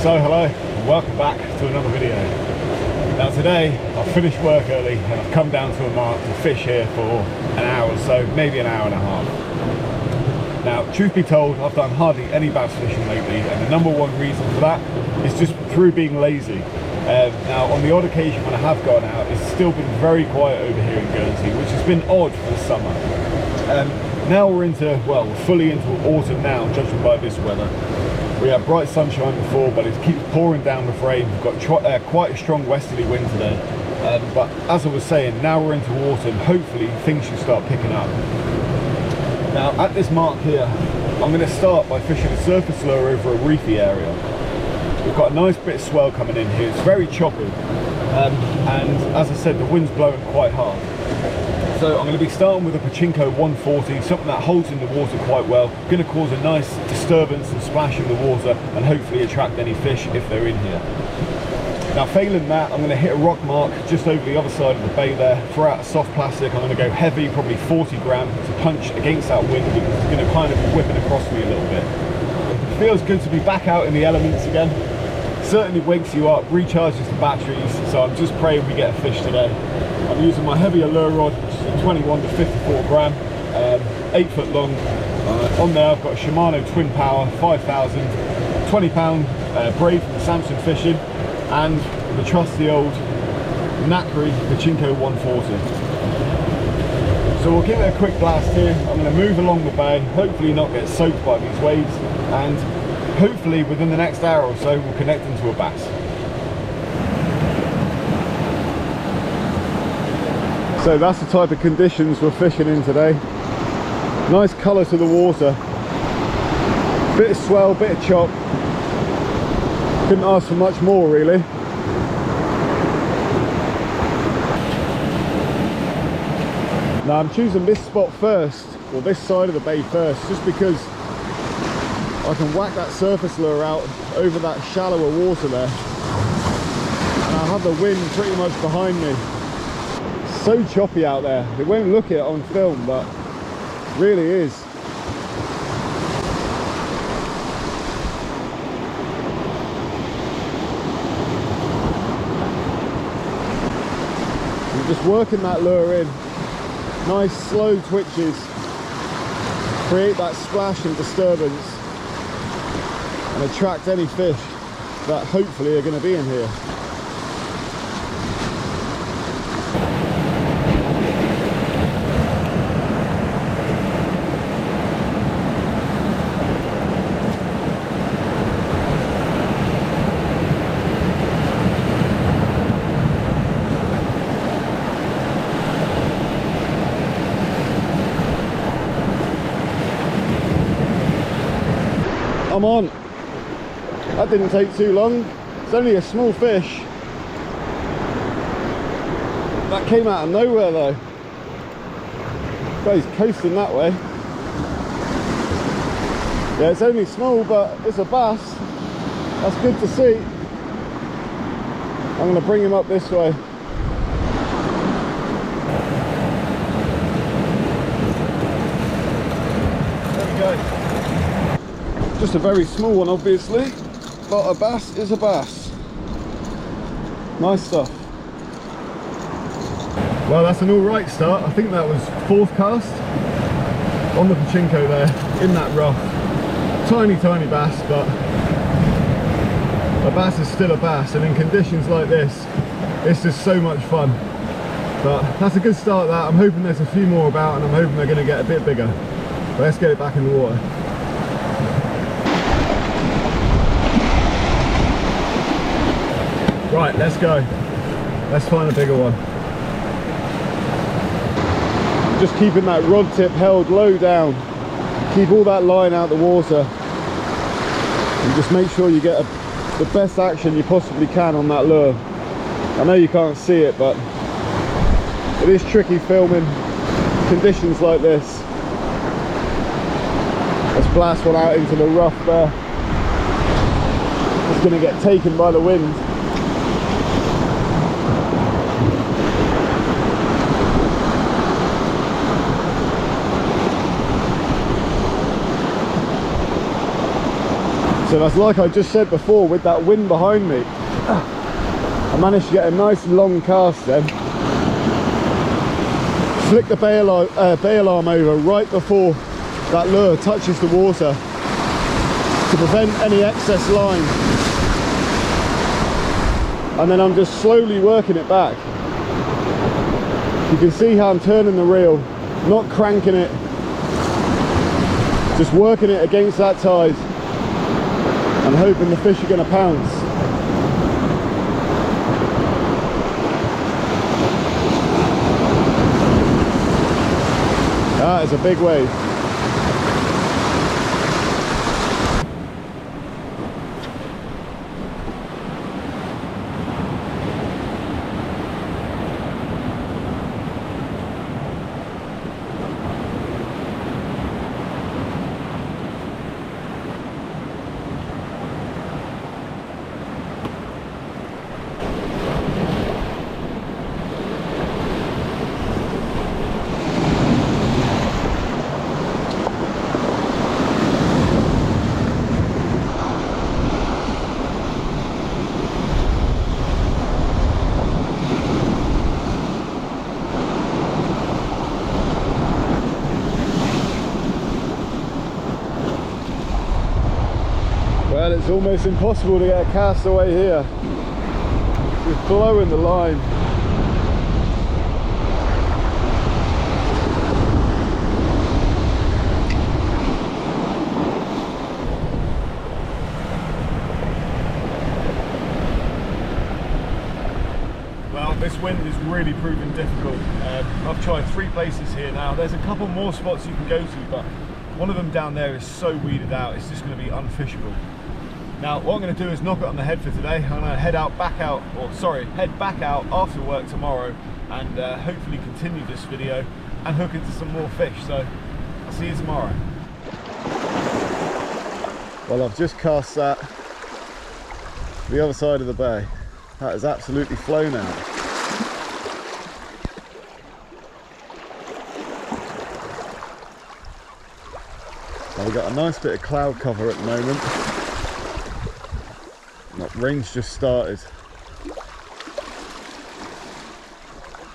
So hello and welcome back to another video. Now today I've finished work early and I've come down to a mark to fish here for an hour or so, maybe an hour and a half. Now truth be told, I've done hardly any bass fishing lately, and the number one reason for that is just through being lazy. Now on the odd occasion when I have gone out, it's still been very quiet over here in Guernsey, which has been odd for the summer. Now we're into, well, we're fully into autumn now, judging by this weather. We had bright sunshine before, but it keeps pouring down with rain. We've got quite a strong westerly wind today. But as I was saying, now we're into autumn. Hopefully things should start picking up. Now at this mark here, I'm going to start by fishing a surface lure over a reefy area. We've got a nice bit of swell coming in here. It's very choppy. And as I said, the wind's blowing quite hard. So I'm going to be starting with a Pachinko 140, something that holds in the water quite well. Going to cause a nice disturbance and splash in the water and hopefully attract any fish if they're in here. Now failing that, I'm going to hit a rock mark just over the other side of the bay there, throw out a soft plastic. I'm going to go heavy, probably 40 gram, to punch against that wind because it's going to kind of be whipping across me a little bit. It feels good to be back out in the elements again. Certainly wakes you up, recharges the batteries, so I'm just praying we get a fish today. I'm using my heavier lure rod, which is a 21 to 54 gram, 8 foot long. On there I've got a Shimano twin power 5000, 20 pound braid from Samson Fishing, and the trusty old Knackery Pachinko 140. So we'll give it a quick blast here. I'm going to move along the bay, hopefully not get soaked by these waves, and hopefully within the next hour or so we'll connect into a bass. So that's the type of conditions we're fishing in today. Nice colour to the water. Bit of swell, bit of chop. Couldn't ask for much more really. Now I'm choosing this spot first, or this side of the bay first, just because I can whack that surface lure out over that shallower water there. And I have the wind pretty much behind me. So choppy out there. It won't look it on film, but really is. I'm just working that lure in. Nice slow twitches. Create that splash and disturbance and attract any fish that hopefully are going to be in here. I'm on. That didn't take too long. It's only a small fish. That came out of nowhere though. But he's coasting that way. Yeah, it's only small, but it's a bass. That's good to see. I'm going to bring him up this way. There we go. Just a very small one obviously, but a bass is a bass. Nice stuff. Well, that's an alright start. I think that was 4th cast on the Pachinko there, in that rough. Tiny bass, but a bass is still a bass, and in conditions like this, it's just so much fun. But that's a good start that. I'm hoping there's a few more about, and I'm hoping they're going to get a bit bigger. But let's get it back in the water. Right, let's go. Let's find a bigger one. Just keeping that rod tip held low down. Keep all that line out the water. And just make sure you get the best action you possibly can on that lure. I know you can't see it, but it is tricky filming conditions like this. Let's blast one out into the rough there. It's going to get taken by the wind. So that's like I just said before, with that wind behind me, I managed to get a nice long cast then. Flick the bail arm over right before that lure touches the water to prevent any excess line. And then I'm just slowly working it back. You can see how I'm turning the reel, not cranking it, just working it against that tide and hoping the fish are going to pounce. That is a big wave. Well, it's almost impossible to get a cast away here. We're blowing the line. Well, this wind is really proving difficult. I've tried 3 places here now. There's a couple more spots you can go to, but one of them down there is so weeded out, it's just going to be unfishable. Now, what I'm going to do is knock it on the head for today. I'm going to head back out after work tomorrow and hopefully continue this video and hook into some more fish. So, I'll see you tomorrow. Well, I've just cast that to the other side of the bay. That is absolutely flown out. Now, we've got a nice bit of cloud cover at the moment. Rain's just started,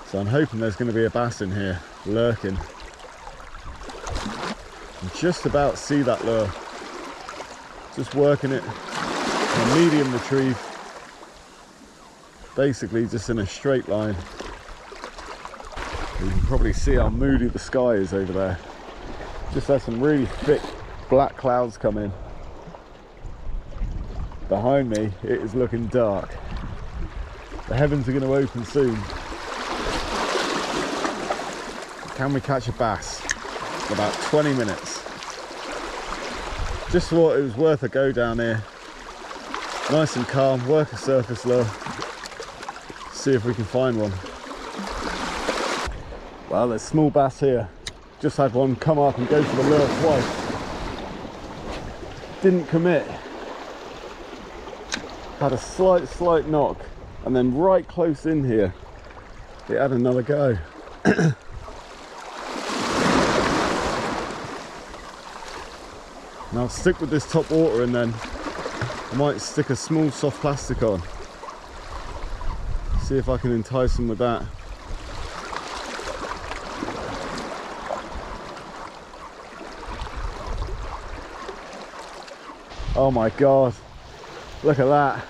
so I'm hoping there's going to be a bass in here lurking. I can just about see that lure, just working it on a medium retrieve, basically just in a straight line. You can probably see how moody the sky is over there. Just had some really thick black clouds come in. Behind me, it is looking dark. The heavens are going to open soon. Can we catch a bass in about 20 minutes? Just thought it was worth a go down here. Nice and calm, work a surface lure. See if we can find one. Well, there's small bass here. Just had one come up and go to the lure twice. Didn't commit. Had a slight knock, and then right close in here it had another go. Now I'll stick with this top water, and then I might stick a small soft plastic on, see if I can entice them with that. Oh my god, look at that.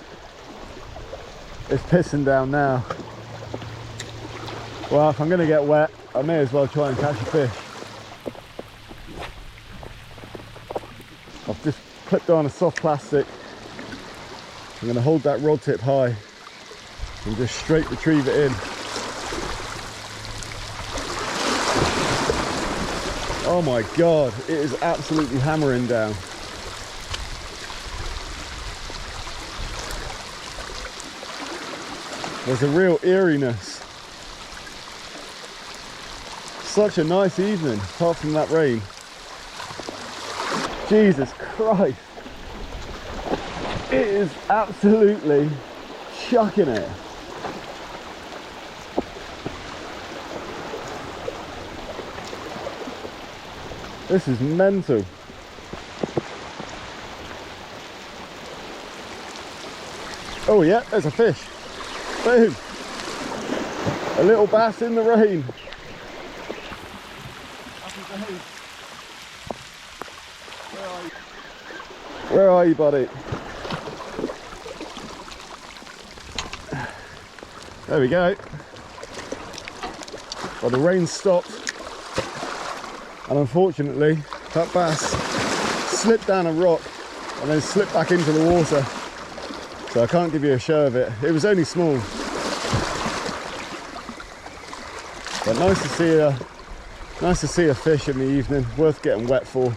It's pissing down now. Well, if I'm going to get wet, I may as well try and catch a fish. I've just clipped on a soft plastic. I'm going to hold that rod tip high and just straight retrieve it in. Oh my god, it is absolutely hammering down. There's a real eeriness. Such a nice evening, apart from that rain. Jesus Christ. It is absolutely chucking it. This is mental. Oh yeah, there's a fish. Boom. A little bass in the rain. Where are you, buddy? There we go. Well, the rain stopped, and unfortunately that bass slipped down a rock and then slipped back into the water, so I can't give you a show of it. It was only small, but nice to see a fish in the evening, worth getting wet for.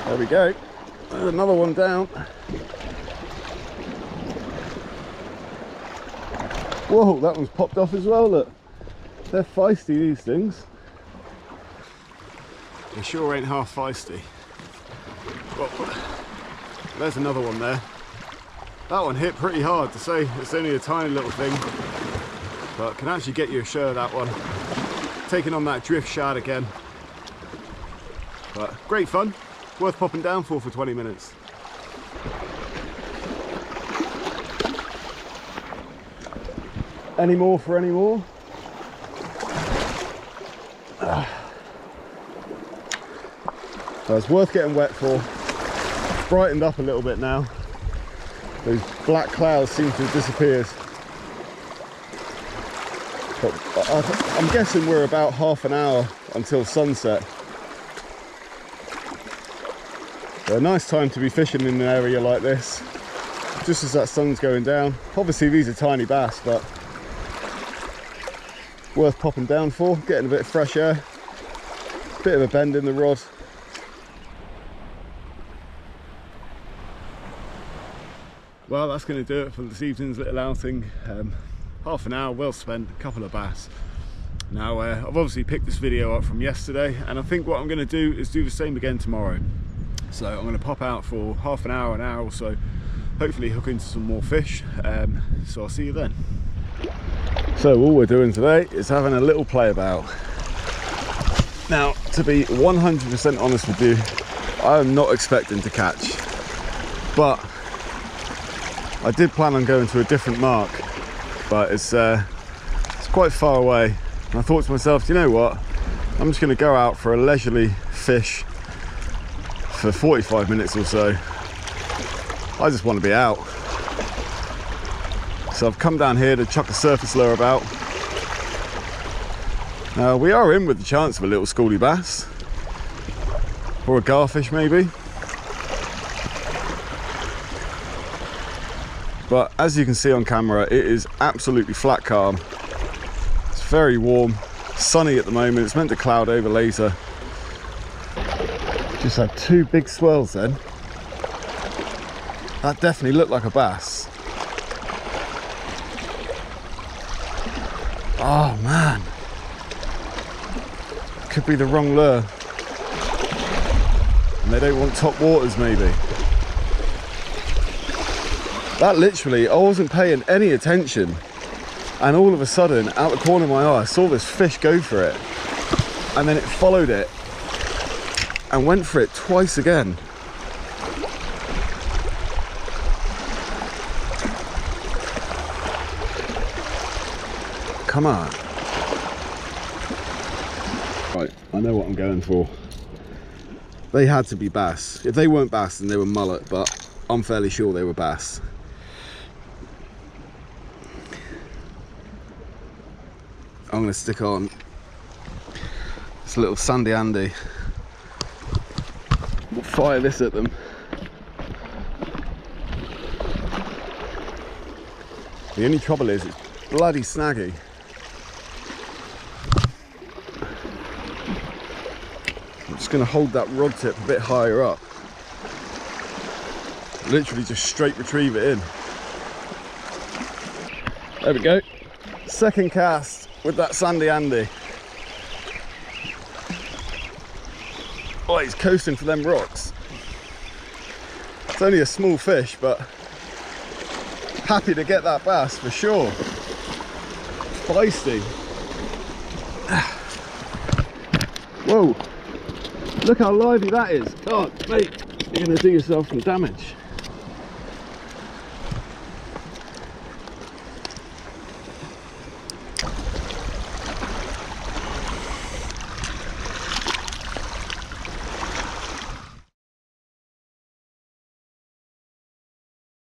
There we go. There's another one down. Whoa, that one's popped off as well, look. They're feisty, these things. They sure ain't half feisty. Well, there's another one there. That one hit pretty hard, to say it's only a tiny little thing, but can actually get you a show of that one. Taking on that drift shad again. But great fun. Worth popping down for 20 minutes. Any more for any more? So it's worth getting wet for. It's brightened up a little bit now. Those black clouds seem to have disappeared. But I'm guessing we're about half an hour until sunset. A nice time to be fishing in an area like this, just as that sun's going down. Obviously these are tiny bass, but worth popping down for, getting a bit of fresh air, bit of a bend in the rod. Well, that's going to do it for this evening's little outing. Half an hour well spent, a couple of bass. Now I've obviously picked this video up from yesterday, and I think what I'm going to do is do the same again tomorrow. So I'm going to pop out for half an hour or so, hopefully hook into some more fish. So I'll see you then. So all we're doing today is having a little play about. Now, to be 100% honest with you, I am not expecting to catch, but I did plan on going to a different mark, but it's quite far away. And I thought to myself, you know what, I'm just going to go out for a leisurely fish for 45 minutes or so. I just want to be out. So I've come down here to chuck a surface lure about. Now we are in with the chance of a little schoolie bass, or a garfish maybe. But as you can see on camera, it is absolutely flat calm. It's very warm, sunny at the moment. It's meant to cloud over later. Just had two big swirls then. That definitely looked like a bass. Oh man. Could be the wrong lure. And they don't want top waters maybe. That literally, I wasn't paying any attention. And all of a sudden, out the corner of my eye, I saw this fish go for it. And then it followed it and went for it twice again. Come on. Right, I know what I'm going for. They had to be bass. If they weren't bass, then they were mullet, but I'm fairly sure they were bass. I'm going to stick on this little Sandy Andy. We'll fire this at them. The only trouble is it's bloody snaggy. I'm just going to hold that rod tip a bit higher up. Literally just straight retrieve it in. There we go. Second cast. with that sandy Andy. Oh, he's coasting for them rocks. It's only a small fish, but happy to get that bass for sure. Feisty. Whoa, look how lively that is. God, mate, you're gonna do yourself some damage.